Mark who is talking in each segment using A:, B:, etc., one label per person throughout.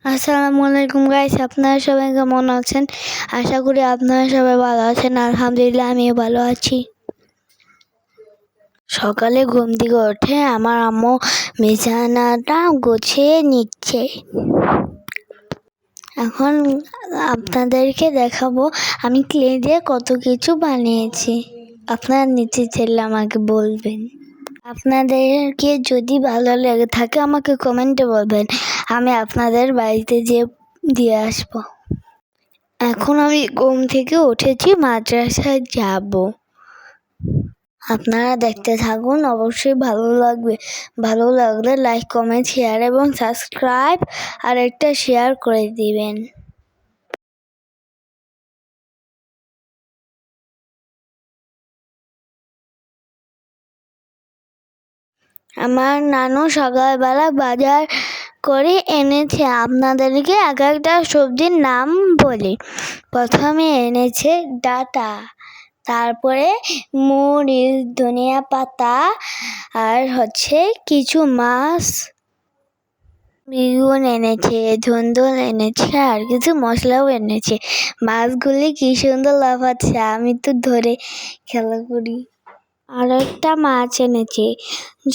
A: আসসালামু আলাইকুম গাইস, আপনারা সবাই কেমন আছেন? আশা করি আপনারা সবাই ভালো আছেন। আলহামদুলিল্লাহ আমিও ভালো আছি। সকালে ঘুম থেকে উঠে আমার আম্মু বিছানাটা গুছিয়ে নিচ্ছে। এখন আপনাদেরকে দেখাবো আমি ক্লে দিয়ে কত কিছু বানিয়েছি। আপনারা নিচে চাইলে আমাকে বলবেন। আপনাদেরকে যদি ভালো লেগে থাকে আমাকে কমেন্টে বলবেন, আমি আপনাদের বাড়িতে যেয়ে দিয়ে আসবো। এখন আমি ঘুম থেকে উঠেছি, মাদ্রাসায় যাব। আপনারা দেখতে থাকুন, অবশ্যই ভালো লাগবে। ভালো লাগলে লাইক, কমেন্ট, শেয়ার এবং সাবস্ক্রাইব আর একটা শেয়ার করে দিবেন। আমার নানু সকালবেলা বাজার করে এনেছে। আপনাদেরকে এক একটা সবজির নাম বলি। প্রথমে এনেছে ডাঁটা, তারপরে মরিচ, ধনিয়া পাতা, আর কিছু মাছ, বেগুন এনেছে, ধুন্দুল এনেছে, আর কিছু মশলাও এনেছে। মাছগুলি কি সুন্দর লাফাচ্ছে, আমি তো ধরে খেলা করি। আর একটা মাছ এনেছে,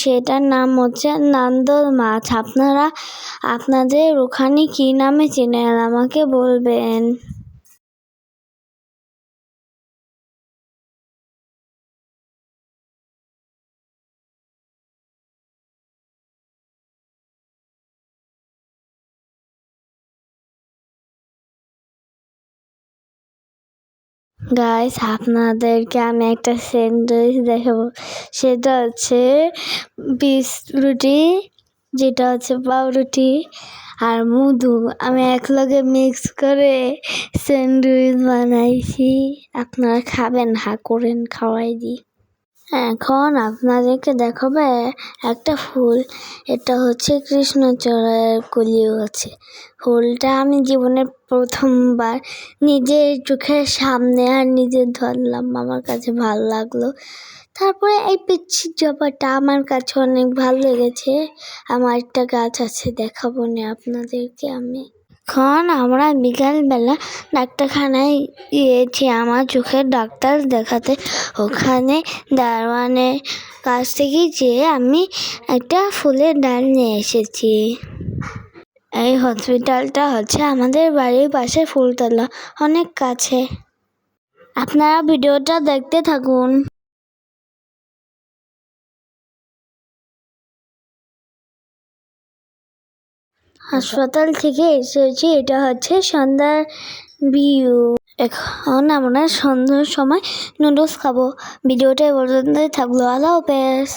A: সেটার নাম হচ্ছে নান্দল মাছ। আপনারা আপনাদের ওখানে কি নামে চেনেন আমাকে বলবেন। গাইস, আপনাদেরকে আমি একটা স্যান্ডউইচ দেখাবো। সেটা হচ্ছে বিস্কুটি, যেটা হচ্ছে পাউরুটি আর মধু আমি একলগে মিক্স করে স্যান্ডউইচ বানাইছি। আপনারা খাবেন? হা করেন, খাওয়াই দিই। এখন আপনাদেরকে দেখাবে একটা ফুল। এটা হচ্ছে কৃষ্ণচূড়ার কলি আছে। ফুলটা আমি জীবনের প্রথমবার নিজের চোখের সামনে আর নিজে ধরলাম, আমার কাছে ভালো লাগলো। তারপরে এই পিচ্ছি জবাটা আমার কাছে অনেক ভালো লেগেছে। আমার একটা গাছ আছে, দেখাবো না আপনাদেরকে আমি। এখন আমরা বিকালবেলা ডাক্তারখানায় গিয়েছি আমার চোখের ডাক্তার দেখাতে। ওখানে দারোয়ানের কাছ থেকে যেয়ে আমি একটা ফুলের ডাল নিয়ে এসেছি। এই হসপিটালটা হচ্ছে আমাদের বাড়ির পাশে, ফুলতলা, অনেক কাছে। আপনারা ভিডিওটা দেখতে থাকুন। হাসপাতাল থেকে এসেছি, এটা হচ্ছে সন্ধ্যার ভিউ। এখন আমরা সন্ধ্যার সময় নুডলস খাবো। ভিডিওটা এই পর্যন্তই থাকলো। আল্লাহ হাফেজ।